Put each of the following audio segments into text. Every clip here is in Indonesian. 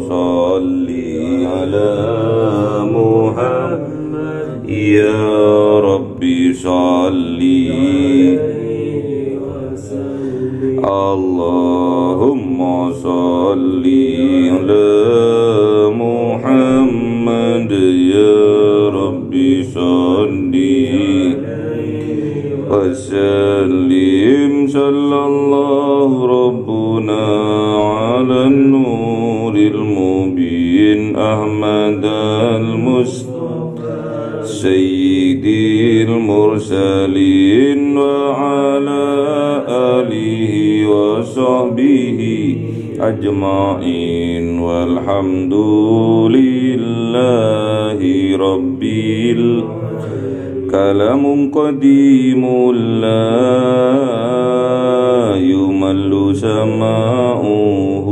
صل على محمد يا ربي صل اللهم صل على محمد يا ربي صل وسلم صلى الله ربنا على النور المبين أحمد المصطفى سيد المرسلين وعلى آله وصحبه أجمعين والحمد لله رب كلام قديم لا يمل سماؤه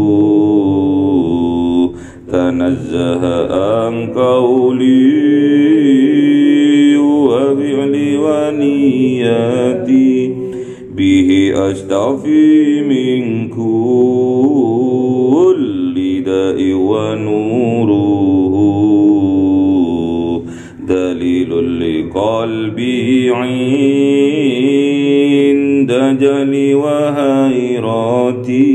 تنزه عن قولي وفعل ونياتي به أستعفي من كل داء ونوره دليل لقلبي عند جلي وهيراتي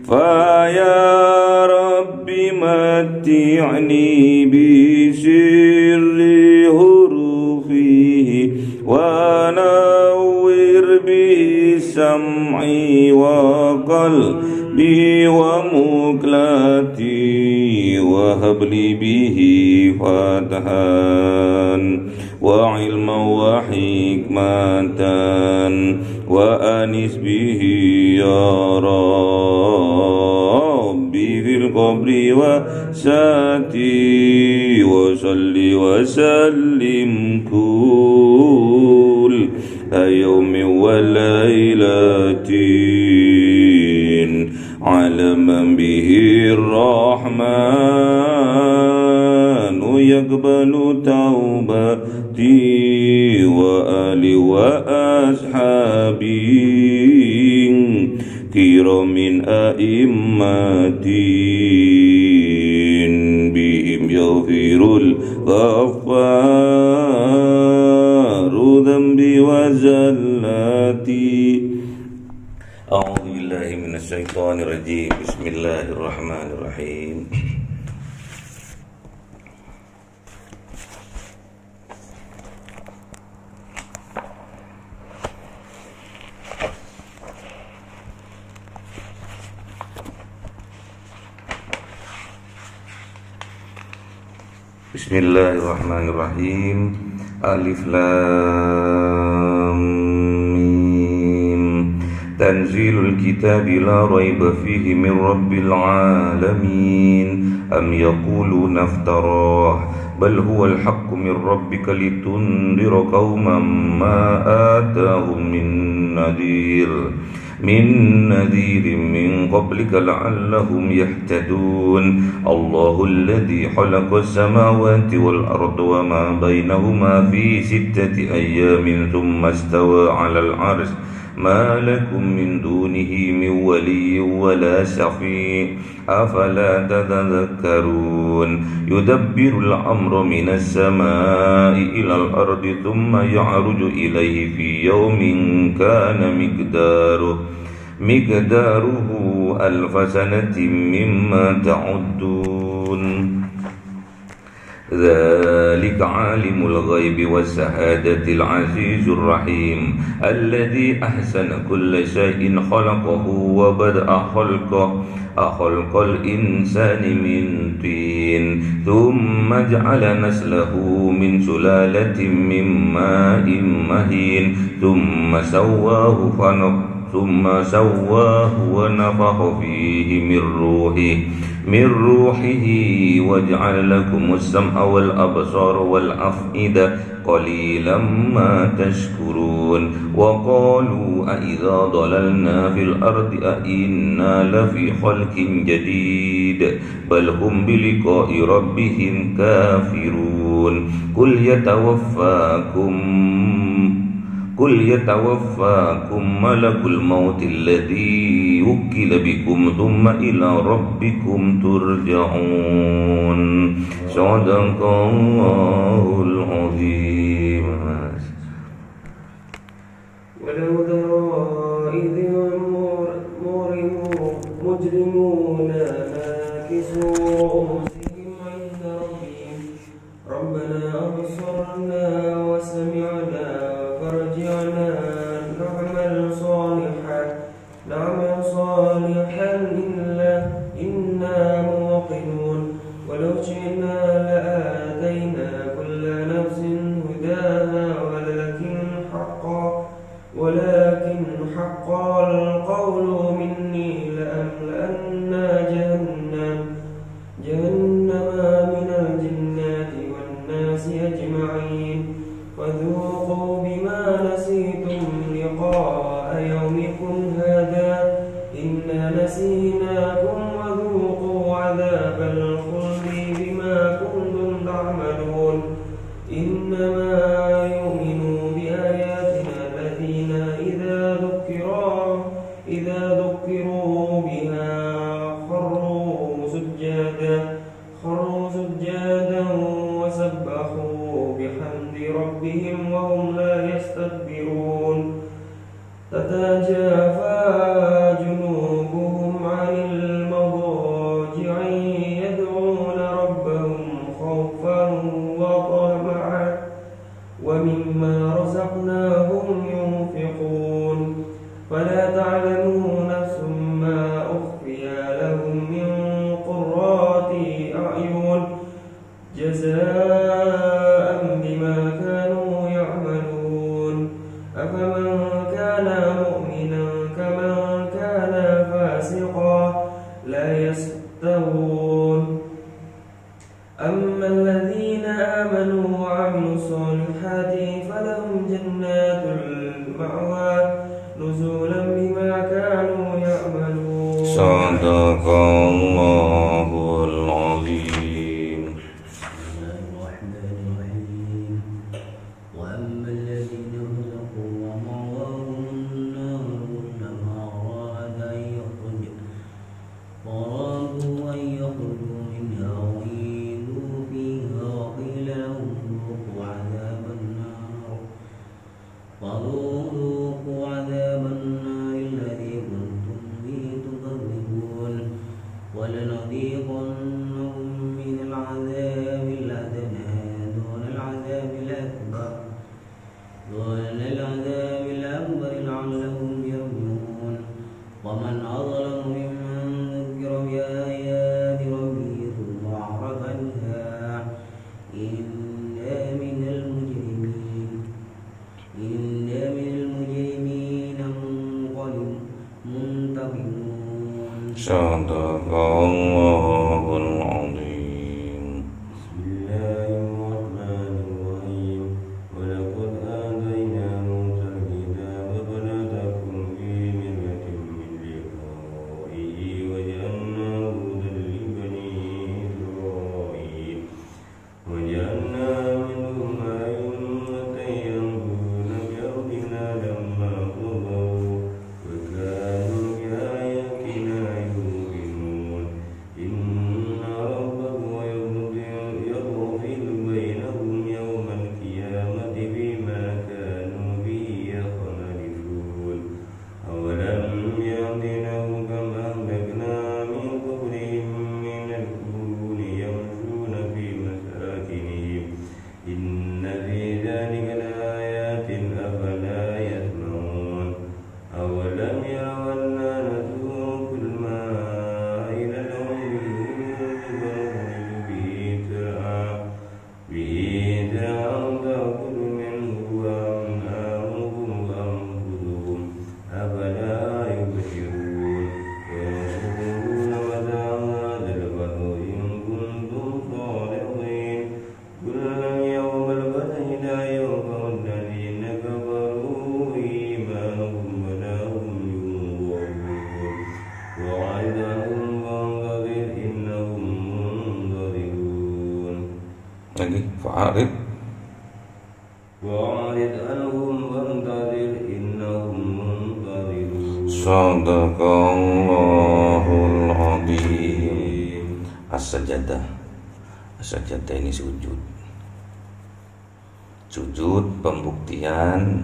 فيا رب متعني بسر حروفه ونور به سمعي وقلبي ومقلتي وهب لي به فتحا وعلما وحكمة وأنس به يا ربي في القبر وساتي وصل وسلم كل يوم وليلة على من به الرحمن يقبل توبتي وآلي وأصحابي كرام أئمتي بهم يغفر الغفار ذنبي وزلاتي أعوذ بالله من الشيطان الرجيم بسم الله الرحمن الرحيم Bismillahirrahmanirrahim. Alif Lam Mim. Tanzilul kitabi la raiba fihi min rabbil alamin. Am yaquluna iftarah bal huwa al-haqqu min rabbika litundira qauman ma atahum min nadhirin min qablika la'allahum yahtadun. Allahu alladhi khalaqa as-samawati wal arda wa ma bainahuma fi sittati ayyamin thumma istawa 'alal 'arsy ma lakum min dunihi min waliyyin wa la shafi' afala tadhakkarun. Yudabbirul amra minas samai ilal ardi thumma ya'ruju ilayhi fi yawmin kana miqdaruhu alfa sanatin mimma ta'uddun. ذلك عالم الغيب والشهادة العزيز الرحيم الذي أحسن كل شيء خلقه وبدأ خلق الإنسان من طين ثم جعل نسله من سلالة من ماء مهين ثم سواه ونفخ فيه من روحه وجعل لكم السمع والأبصار والأفئدة قليلا ما تشكرون. وقالوا أإذا ضللنا في الأرض أإنا لفي خلق جديد بل هم بلقاء ربهم كافرون. قل قل يتوفاكم ملك الموت الذي وكل بكم ثم إلى ربكم ترجعون. صدق الله العظيم. ولو ترى إذ المجرمون ناكسوا رؤوسهم عند ربهم ربنا أبصرنا وسمعنا فرجعنا نعمل صالحا إنا موقنون. ولو شئنا لآتينا كل نفس هداها ولكن حق القول مني لأملأن جهنم من الجنة والناس أجمعين. فذوقوا بما نسيتم لقاء يومكم هذا إنا نسيناكم وذوقوا عذاب الخلد بما كنتم تعملون. إنما يؤمن بآياتنا الذين إذا ذكروا بها خروا سجادا وسبحوا بحمد ربهم وهم لا يستكبرون. تتجافى جنوبهم عن المضاجع يدعون ربهم خوفا وطمعا ومما رزقناهم ينفقون. فلا تعلم نفس ما أخفي لهم من قرة أعين جزاء بما كانوا يعملون. أفمن كان مؤمنا كمن كان فاسقا لا يستوون. أما الذين آمنوا وعملوا الصالحات فلهم جنات المأوى نزولا بما كانوا يعملون. صدق الله العظيم. وأما الذين فسقوا ومأواهم النار كلما أرادوا أن يخرجوا منها أعيدوا فيها وقيل لهم ذوقوا عذاب النار الذي كنتم به تكذبون. ولنذيقنهم من العذاب الأدنى دون العذاب الأكبر لعلهم يرجعون. ومن أظلم ممن ذكر بآيات ربه ثم أعرض عنها إنا من المجرمين منتقمون. صدق الله العظيم. بسم الله الرحمن الرحيم. ولقد آتينا موسى الكتاب فلا تكن في مرية من لقائه وجعلناه هدى لبني إسرائيل وجعلنا منهم أئمة يهدون بأمرنا لما صبروا وكانوا بآياتنا يوقنون. إن ربك يفصل بينهم يوم القيامة بما كانوا به يختلفون. أولم يهد لهم كما أهلكنا من قبلهم من القرون يمشون في مساكنهم إن في ذلك لآيات أفلا يسمعون. أولم يروا أنا نسوق الماء إلى الأرض فنخرج به زرعا تأكل منه أنعامهم وأنفسهم أفلا يبصرون. ويقولون متى هذا الفتح إن كنتم صادقين. قل لن يوم الفتح لا ينفع الذين كفروا إيمانهم ولا هم ينظرون. وعدهم فانتظر إنهم منتظرون. Lagi fa'arid. وأعرض عنهم وانتظر Sadaqallahul Azim. As-sajadah. As-sajadah ini sujud. Sujud pembuktian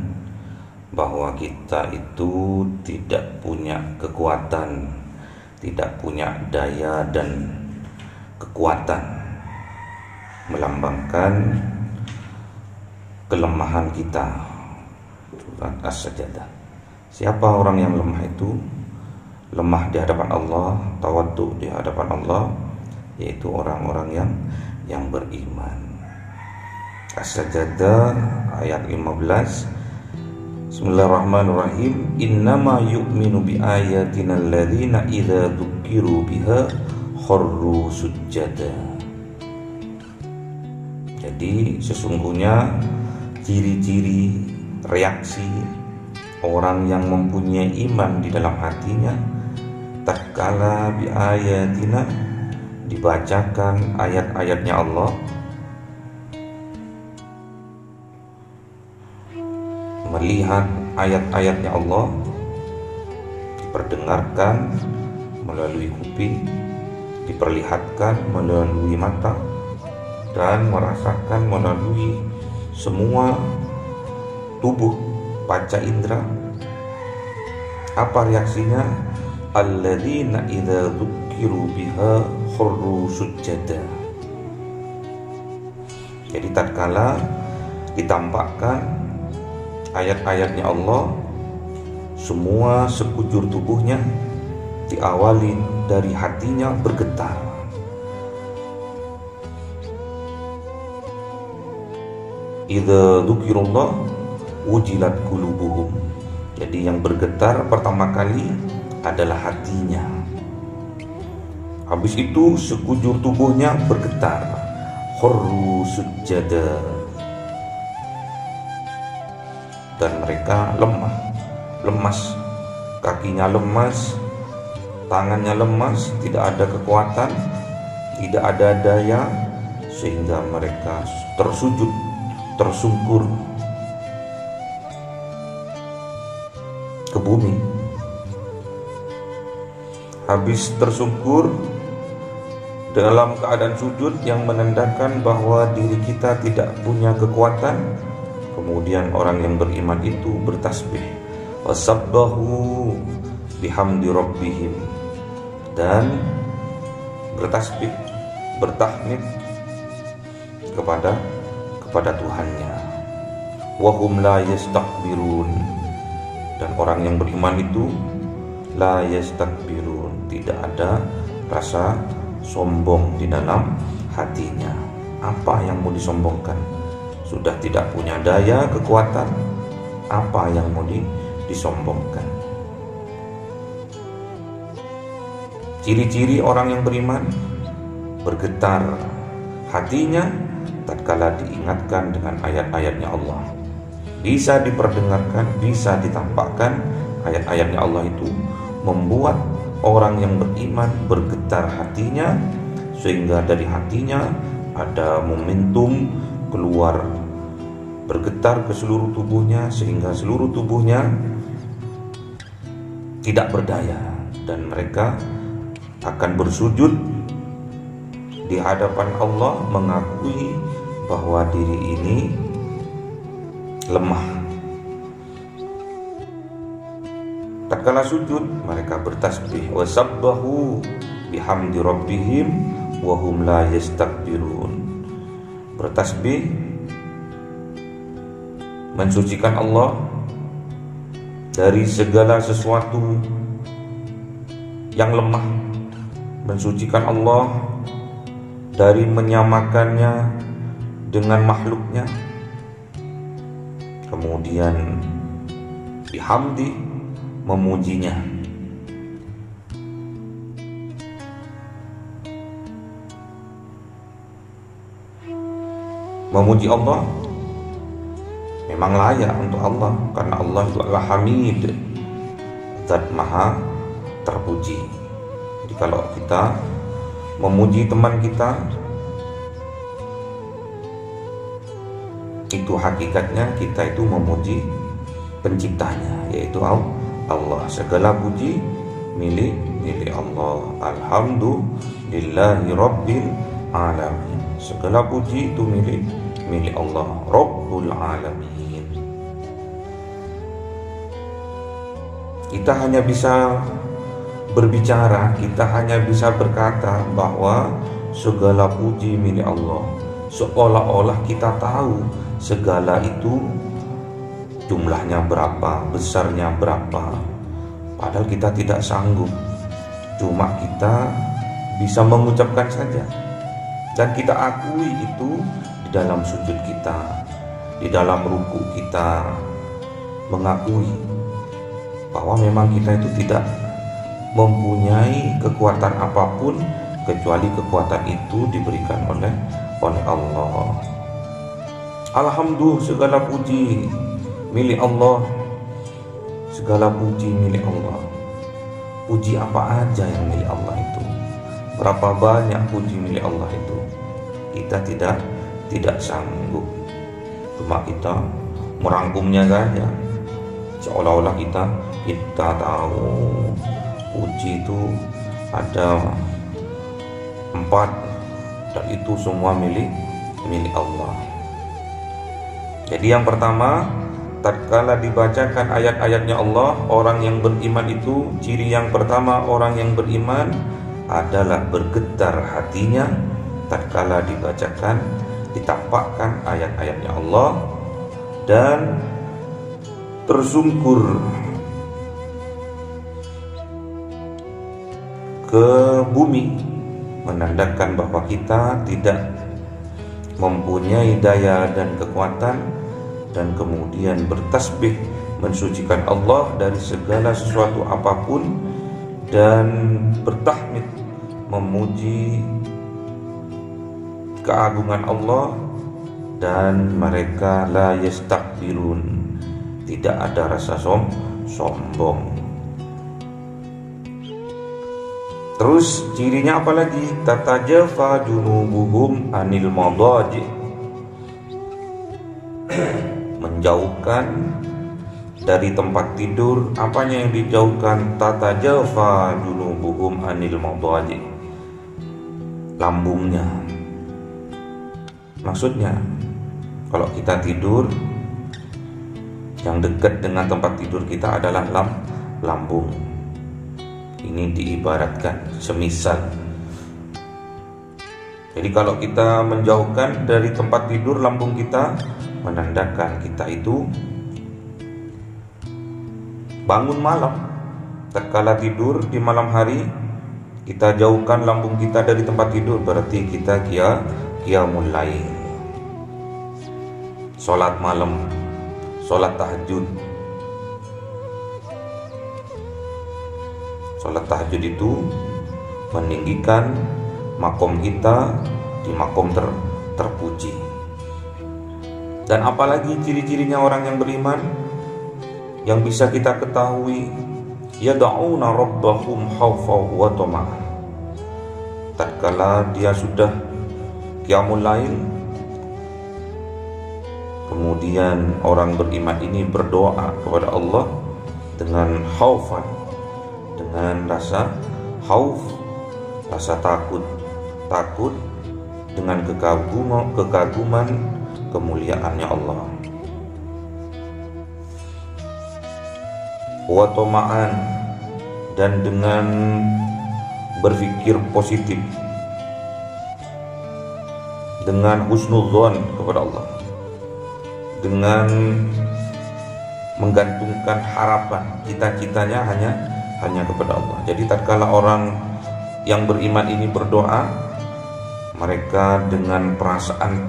bahwa kita itu tidak punya kekuatan, tidak punya daya dan kekuatan, melambangkan kelemahan kita. Surat As-Sajadah. Siapa orang yang lemah itu? Lemah di hadapan Allah, tawadhu di hadapan Allah, yaitu orang-orang yang beriman. As-Sajadah ayat 15. Bismillahirrahmanirrahim. Innama yu'minu bi ayatina alladzina idza dzukiru biha kharru sujada. Jadi sesungguhnya ciri-ciri reaksi orang yang mempunyai iman di dalam hatinya tatkala bi ayatina dibacakan ayat-ayatnya Allah, melihat ayat-ayatnya Allah, diperdengarkan melalui kuping, diperlihatkan melalui mata, dan merasakan melalui semua tubuh panca indera. Apa reaksinya? Alladzina idza dzukiru biha kharru sujada. Jadi tatkala ditampakkan ayat-ayatnya Allah, semua sekujur tubuhnya diawali dari hatinya bergetar. Idza dzukirullah wujilat qulubuhum. Jadi yang bergetar pertama kali adalah hatinya. Habis itu sekujur tubuhnya bergetar. Kharru sujada. Dan mereka lemas, kakinya lemas, tangannya lemas, tidak ada kekuatan, tidak ada daya, sehingga mereka tersujud, tersungkur ke bumi. Habis tersungkur dalam keadaan sujud yang menandakan bahwa diri kita tidak punya kekuatan, kemudian orang yang beriman itu bertasbih, wasabbahu bihamdi rabbihim, dan bertasbih, bertahmid kepada Tuhannya. Wahum la yastakbirun, dan orang yang beriman itu la yastakbirun, tidak ada rasa sombong di dalam hatinya. Apa yang mau disombongkan? Sudah tidak punya daya, kekuatan, apa yang mau disombongkan? Ciri-ciri orang yang beriman: bergetar hatinya tatkala diingatkan dengan ayat-ayatnya Allah. Bisa diperdengarkan, bisa ditampakkan ayat-ayatnya Allah itu membuat orang yang beriman bergetar hatinya, sehingga dari hatinya ada momentum keluar, bergetar ke seluruh tubuhnya, sehingga seluruh tubuhnya tidak berdaya, dan mereka akan bersujud di hadapan Allah, mengakui bahwa diri ini lemah. Tatkala sujud, mereka bertasbih, wasabbahu bihamdi rabbihim wa hum la yastakbirun. Bertasbih, mensucikan Allah dari segala sesuatu yang lemah, mensucikan Allah dari menyamakannya dengan makhluknya, kemudian bihamdi, memujinya. Memuji Allah memang layak untuk Allah, karena Allah itu adalah Hamid, Zat Maha terpuji. Jadi kalau kita memuji teman kita, itu hakikatnya kita itu memuji penciptanya, yaitu Allah. Segala puji milik Allah. Alhamdulillahi rabbil alamin. Segala puji itu milik Allah, Rabbul alamin. Kita hanya bisa berbicara, kita hanya bisa berkata bahwa segala puji milik Allah, seolah-olah kita tahu segala itu jumlahnya berapa, besarnya berapa, padahal kita tidak sanggup. Cuma kita bisa mengucapkan saja, dan kita akui itu di dalam sujud kita, di dalam ruku kita, mengakui bahwa memang kita itu tidak mempunyai kekuatan apapun kecuali kekuatan itu diberikan oleh Allah. Alhamdulillah, segala puji milik Allah. Segala puji milik Allah. Puji apa aja yang milik Allah itu? Berapa banyak puji milik Allah itu? Kita tidak sanggup. Cuma kita merangkumnya saja, seolah-olah kita tahu puji itu ada 4, dan itu semua milik Allah. Jadi yang pertama, tatkala dibacakan ayat-ayatnya Allah, orang yang beriman itu, ciri yang pertama orang yang beriman adalah bergetar hatinya tatkala dibacakan, ditampakkan ayat-ayatnya Allah, dan tersungkur ke bumi, menandakan bahwa kita tidak mempunyai daya dan kekuatan, dan kemudian bertasbih mensucikan Allah dari segala sesuatu apapun, dan bertahmid memuji keagungan Allah, dan mereka la yastakbirun, tidak ada rasa sombong. Terus cirinya apa lagi? Tatajafa junubuhum anil madaji, menjauhkan dari tempat tidur. Apanya yang dijauhkan? Tatajafa junubuhum anil madaji, lambungnya. Maksudnya kalau kita tidur, yang dekat dengan tempat tidur kita adalah lambung. Ini diibaratkan semisal. Jadi kalau kita menjauhkan dari tempat tidur lambung kita, menandakan kita itu bangun malam. Tatkala tidur di malam hari, kita jauhkan lambung kita dari tempat tidur, berarti kita qiyamul lail, sholat malam, sholat tahajud. Sholat tahajud itu meninggikan makom kita di makom terpuji. Dan apalagi ciri-cirinya orang yang beriman yang bisa kita ketahui, yad'una rabbahum khawfan wa tama'an. Tatkala dia sudah qiyamul lail, kemudian orang beriman ini berdoa kepada Allah dengan khaufan, dengan rasa khauf, rasa takut dengan kekaguman kemuliaannya Allah. Wa tama'an, dan dengan berpikir positif, dengan husnudzon kepada Allah, dengan menggantungkan harapan, cita-citanya hanya kepada Allah. Jadi tatkala orang yang beriman ini berdoa, mereka dengan perasaan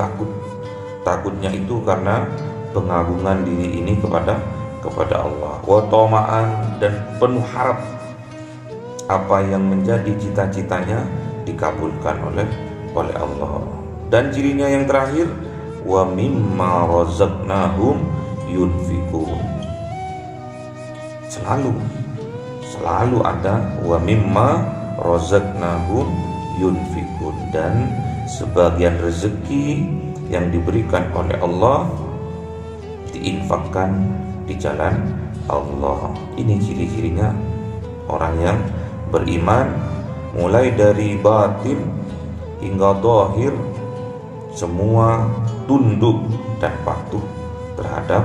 takutnya itu karena pengagungan diri ini kepada Allah. Wa tama'an, dan penuh harap apa yang menjadi cita-citanya dikabulkan oleh Allah. Dan cirinya yang terakhir, wa mimma razaqnahum yunfikun. Selalu ada wa mimma razaqnahum yunfikun, dan sebagian rezeki yang diberikan oleh Allah diinfakkan di jalan Allah. Ini ciri-cirinya orang yang beriman, mulai dari batin hingga zahir semua tunduk dan patuh terhadap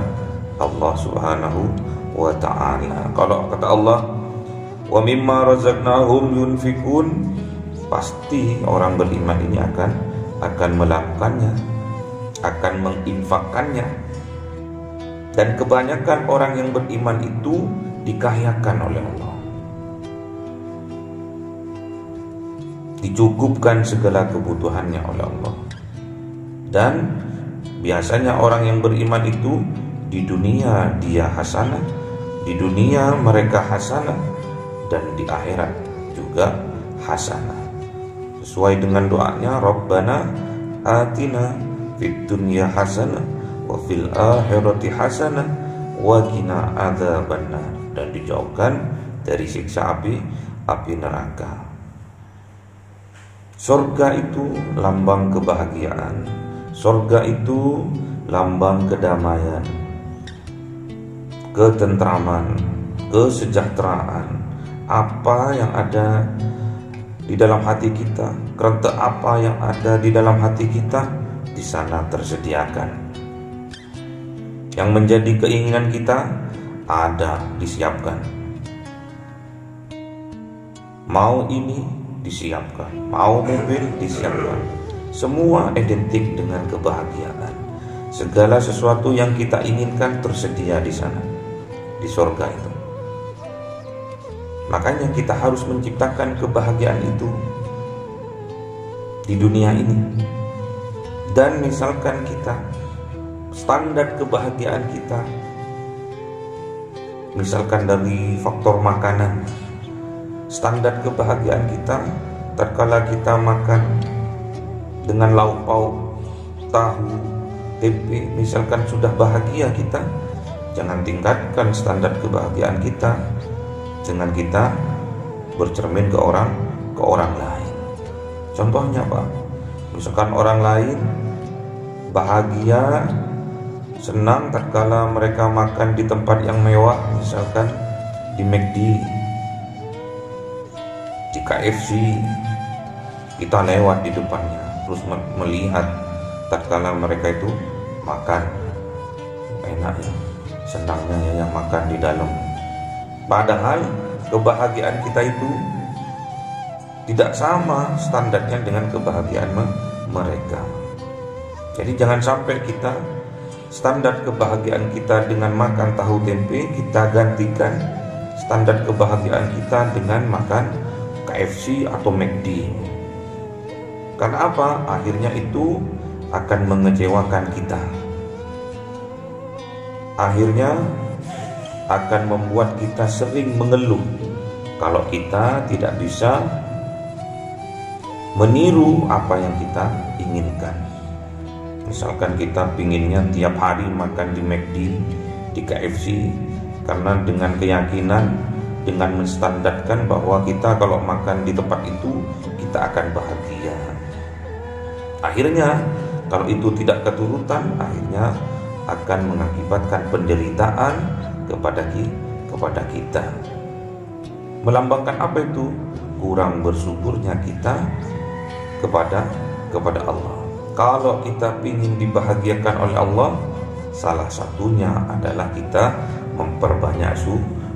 Allah Subhanahu wa ta'ala. Kalau kata Allah, wa mimma razaqnahum yunfikun, pasti orang beriman ini akan melakukannya, akan menginfakkannya. Dan kebanyakan orang yang beriman itu dikayakan oleh Allah, dicukupkan segala kebutuhannya oleh Allah. Dan biasanya orang yang beriman itu di dunia dia hasanah, di dunia mereka hasanah, dan di akhirat juga hasanah. Sesuai dengan doanya, Rabbana atina fid dunya hasanah wa fil akhirati hasanah wa qina adzabannar, dan dijauhkan dari siksa api neraka. Surga itu lambang kebahagiaan, surga itu lambang kedamaian, ketentraman, kesejahteraan. Apa yang ada di dalam hati kita, kerentak apa yang ada di dalam hati kita, di sana tersediakan. Yang menjadi keinginan kita ada, disiapkan. Mau ini disiapkan, mau mobil disiapkan. Semua identik dengan kebahagiaan. Segala sesuatu yang kita inginkan tersedia di sana, di surga itu. Makanya kita harus menciptakan kebahagiaan itu di dunia ini. Dan misalkan kita, standar kebahagiaan kita, misalkan dari faktor makanan, standar kebahagiaan kita tatkala kita makan dengan lauk pauk, tahu, tempe, misalkan sudah bahagia kita, jangan tingkatkan standar kebahagiaan kita dengan kita bercermin ke orang lain. Contohnya Pak, misalkan orang lain bahagia, senang tatkala mereka makan di tempat yang mewah, misalkan di McD, di KFC, kita lewat di depannya terus melihat tatkala mereka itu makan enak ya, senangnya ya yang makan di dalam. Padahal kebahagiaan kita itu tidak sama standarnya dengan kebahagiaan mereka. Jadi jangan sampai kita standar kebahagiaan kita dengan makan tahu tempe, kita gantikan standar kebahagiaan kita dengan makan KFC atau McD. Karena apa? Akhirnya itu akan mengecewakan kita. Akhirnya akan membuat kita sering mengeluh kalau kita tidak bisa meniru apa yang kita inginkan. Misalkan kita pinginnya tiap hari makan di McD, di KFC, karena dengan keyakinan, dengan menstandarkan bahwa kita kalau makan di tempat itu kita akan bahagia. Akhirnya kalau itu tidak keturutan, akhirnya akan mengakibatkan penderitaan kepada kita. Melambangkan apa itu? Kurang bersyukurnya kita kepada Allah. Kalau kita ingin dibahagiakan oleh Allah, salah satunya adalah kita memperbanyak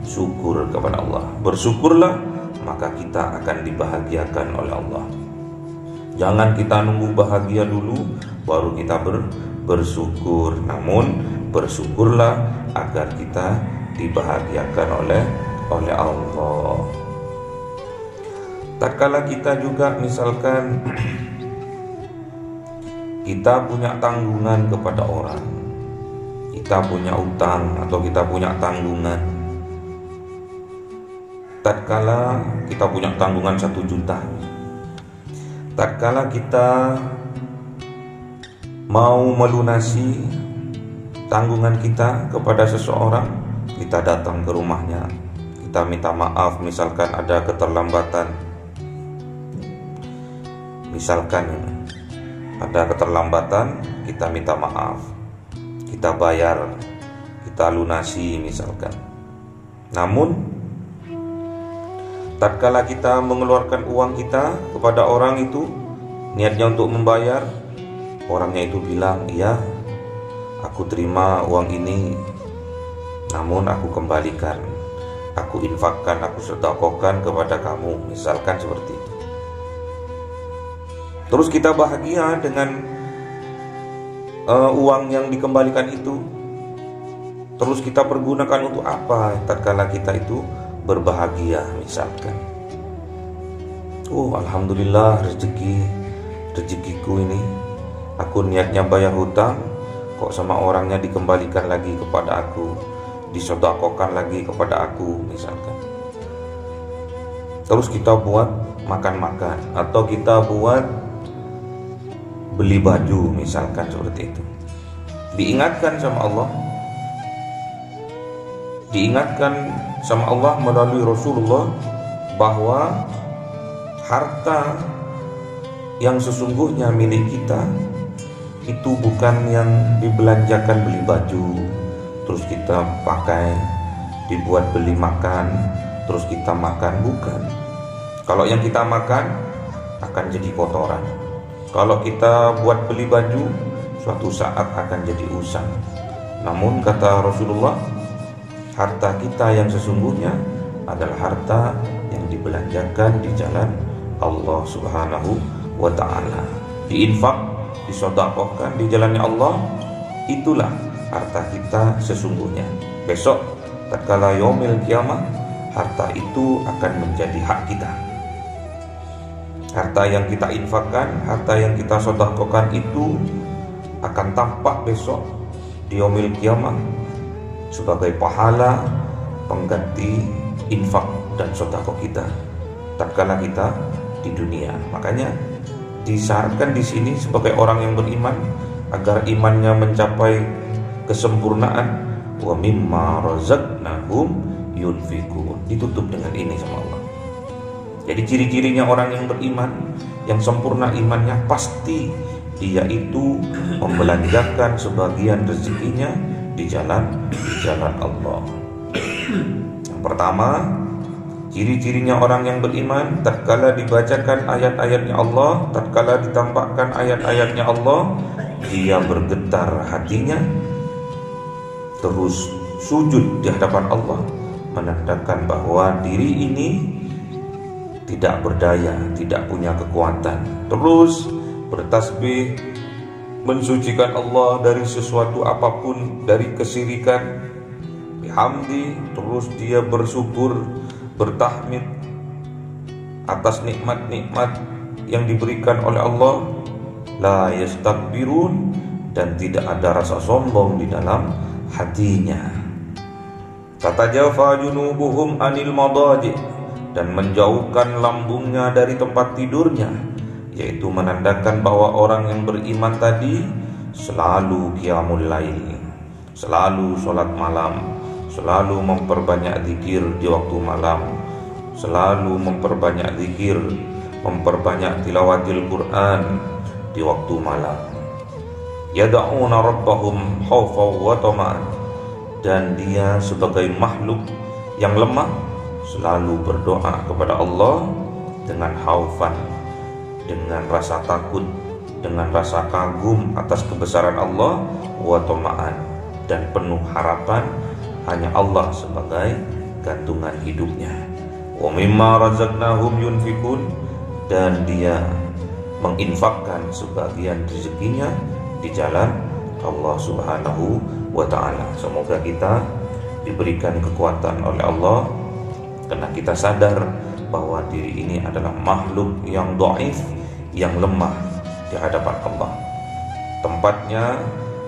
syukur kepada Allah. Bersyukurlah, maka kita akan dibahagiakan oleh Allah. Jangan kita nunggu bahagia dulu baru kita bersyukur. Namun bersyukurlah agar kita dibahagiakan oleh Allah. Tatkala kita juga misalkan kita punya tanggungan kepada orang, kita punya utang atau kita punya tanggungan. Tatkala kita punya tanggungan 1 juta, tatkala kita mau melunasi tanggungan kita kepada seseorang, kita datang ke rumahnya, kita minta maaf. Misalkan ada keterlambatan, kita minta maaf, kita bayar, kita lunasi misalkan. Namun tatkala kita mengeluarkan uang kita kepada orang itu, niatnya untuk membayar, orangnya itu bilang, iya, aku terima uang ini, namun aku kembalikan, aku infakkan, aku sedekahkan kepada kamu, misalkan seperti itu. Terus kita bahagia dengan uang yang dikembalikan itu. Terus kita pergunakan untuk apa tatkala kita itu berbahagia, misalkan, oh alhamdulillah rezekiku ini, aku niatnya bayar hutang, kok sama orangnya dikembalikan lagi kepada aku, disedekahkan lagi kepada aku, misalkan. Terus kita buat makan-makan, atau kita buat beli baju, misalkan seperti itu. Diingatkan sama Allah melalui Rasulullah bahwa harta yang sesungguhnya milik kita itu bukan yang dibelanjakan beli baju terus kita pakai, dibuat beli makan terus kita makan, bukan. Kalau yang kita makan akan jadi kotoran, kalau kita buat beli baju suatu saat akan jadi usang. Namun kata Rasulullah, harta kita yang sesungguhnya adalah harta yang dibelanjakan di jalan Allah Subhanahu wa ta'ala, diinfak, disedekahkan di jalannya Allah. Itulah harta kita sesungguhnya. Besok tatkala yaumil kiamah, harta itu akan menjadi hak kita. Harta yang kita infakkan, harta yang kita sedekahkan itu akan tampak besok di yaumil kiamah sebagai pahala pengganti infak dan sedekah kita tatkala kita di dunia. Makanya disyaratkan di sini sebagai orang yang beriman agar imannya mencapai kesempurnaan, wa mimma razaqnahum yunfikun. Ditutup dengan ini sama Allah. Jadi ciri-cirinya orang yang beriman, yang sempurna imannya, pasti dia itu membelanjakan sebagian rezekinya di jalan Allah. Yang pertama, ciri-cirinya orang yang beriman, tatkala dibacakan ayat-ayatnya Allah, tatkala ditampakkan ayat-ayatnya Allah, dia bergetar hatinya, terus sujud di hadapan Allah, menandakan bahwa diri ini tidak berdaya, tidak punya kekuatan. Terus bertasbih, mensucikan Allah dari sesuatu apapun, dari kesyirikan, bihamdi. Terus dia bersyukur, bertahmid atas nikmat-nikmat yang diberikan oleh Allah. La yastakbirun, dan tidak ada rasa sombong di dalam hatinya. Tatajafa junubuhum anil madaji, dan menjauhkan lambungnya dari tempat tidurnya, yaitu menandakan bahwa orang yang beriman tadi selalu qiyamul lail, selalu sholat malam, selalu memperbanyak zikir di waktu malam, selalu memperbanyak zikir, memperbanyak tilawatil Quran di waktu malam. Yad'una rabbahum khawfan wa tama'an, dan dia sebagai makhluk yang lemah selalu berdoa kepada Allah dengan khaufan, dengan rasa takut, dengan rasa kagum atas kebesaran Allah, wa tama'an, dan penuh harapan hanya Allah sebagai gantungan hidupnya. Wa mimma razaqnahum yunfikun, dan dia menginfakkan sebagian rezekinya di jalan Allah Subhanahu wa ta'ala. Semoga kita diberikan kekuatan oleh Allah, karena kita sadar bahwa diri ini adalah makhluk yang dhaif, yang lemah di hadapan Allah. Tempatnya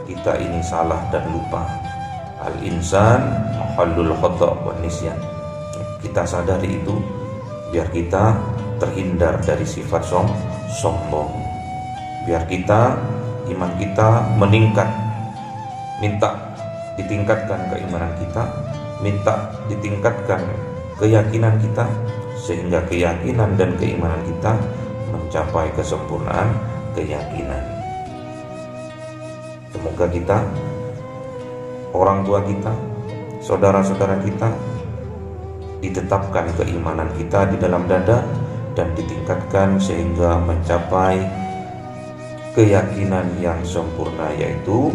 kita ini salah dan lupa. Al-insan mahallul khata' wa nisyan. Kita sadari itu biar kita terhindar dari sifat sombong. Biar kita, iman kita meningkat. Minta ditingkatkan keimanan kita, minta ditingkatkan keyakinan kita, sehingga keyakinan dan keimanan kita mencapai kesempurnaan keyakinan. Semoga kita, orang tua kita, saudara-saudara kita ditetapkan keimanan kita di dalam dada dan ditingkatkan sehingga mencapai keyakinan yang sempurna, yaitu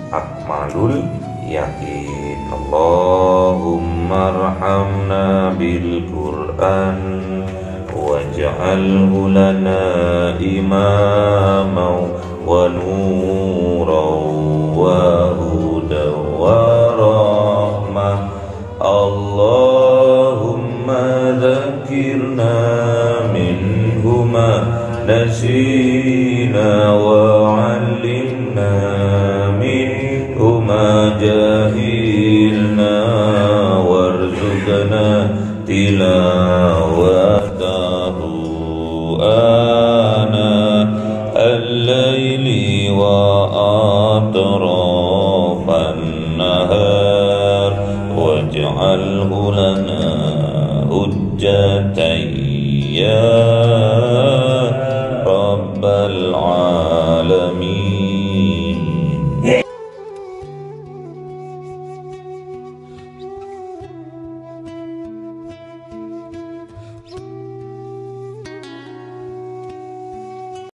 akmalul yakin. Allahumma arhamna bil Qur'an waj'alhu lana imaman wa nuran wa hudan wa rahmah. Allahumma dzakirna minhu ma nasina wa 'allimna minhu ma jahilna warzuqna tilawatahu ana al-laili wa atrafan nahar waj'alhu lana hujjatan ya rabbal alamin.